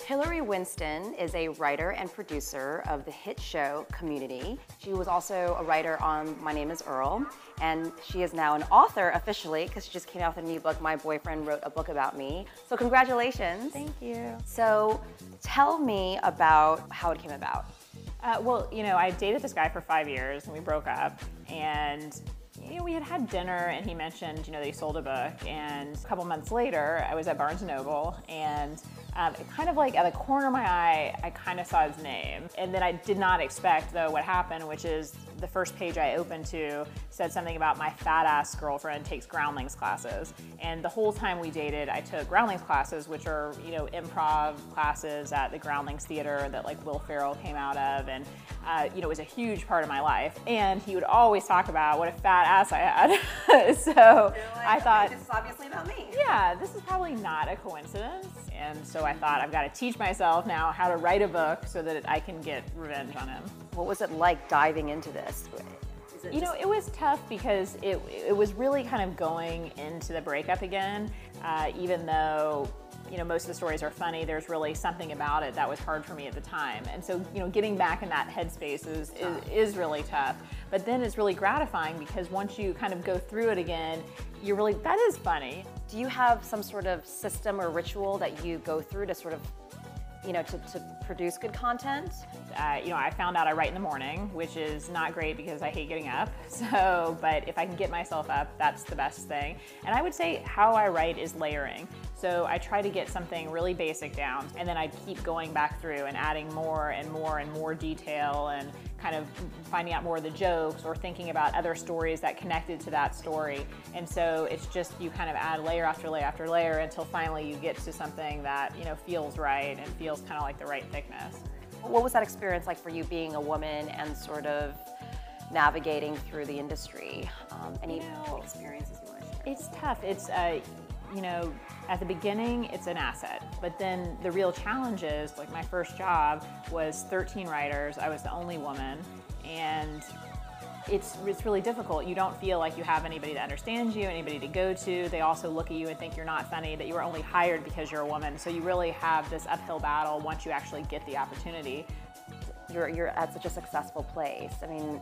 Hilary Winston is a writer and producer of the hit show Community. She was also a writer on My Name is Earl, and she is now an author officially because she just came out with a new book, My Boyfriend Wrote a Book About Me. So congratulations. Thank you. So tell me about how it came about. Well, I dated this guy for 5 years and we broke up, and we had dinner and he mentioned, that he sold a book, and a couple months later I was at Barnes & Noble, and kind of like at the corner of my eye, I kind of saw his name. And then I did not expect, though, what happened, which is the first page I opened to said something about my fat ass girlfriend takes groundlings classes. And the whole time we dated, I took groundlings classes, which are, improv classes at the Groundlings Theater that like Will Ferrell came out of. And, it was a huge part of my life. And he would always talk about what a fat ass I had. So I thought, this is obviously about me. Yeah, this is probably not a coincidence. And so I thought, I've got to teach myself now how to write a book so that I can get revenge on him. What was it like diving into this? It was tough because it was really kind of going into the breakup again, even though most of the stories are funny. There's really something about it that was hard for me at the time. And so, getting back in that headspace is really tough. But then it's really gratifying because once you kind of go through it again, you're really, that is funny. Do you have some sort of system or ritual that you go through to sort of, to produce good content? I found out I write in the morning, which is not great because I hate getting up. But if I can get myself up, that's the best thing. And I would say how I write is layering. So I try to get something really basic down, and then I keep going back through and adding more and more and more detail, and kind of finding out more of the jokes or thinking about other stories that connected to that story. And so it's just, you kind of add layer after layer after layer until finally you get to something that, feels right and feels kind of like the right thickness. What was that experience like for you, being a woman and sort of navigating through the industry? Any experiences you want to share? It's tough. It's, at the beginning, it's an asset. But then the real challenge is, like, my first job was 13 writers. I was the only woman. And it's really difficult. You don't feel like you have anybody that understands you, anybody to go to. They also look at you and think you're not funny, that you were only hired because you're a woman. So you really have this uphill battle once you actually get the opportunity. You're at such a successful place. I mean,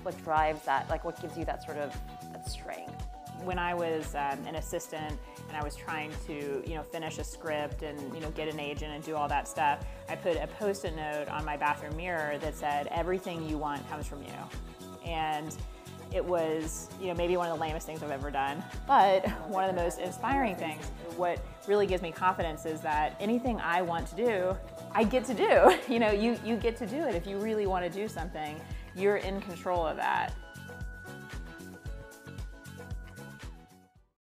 what drives that? Like, what gives you that sort of that strength? When I was an assistant and I was trying to, finish a script and, get an agent and do all that stuff, I put a Post-it note on my bathroom mirror that said, "Everything you want comes from you." And it was, maybe one of the lamest things I've ever done, but one of the most inspiring things. What really gives me confidence is that anything I want to do, I get to do. You get to do it. If you really want to do something, you're in control of that.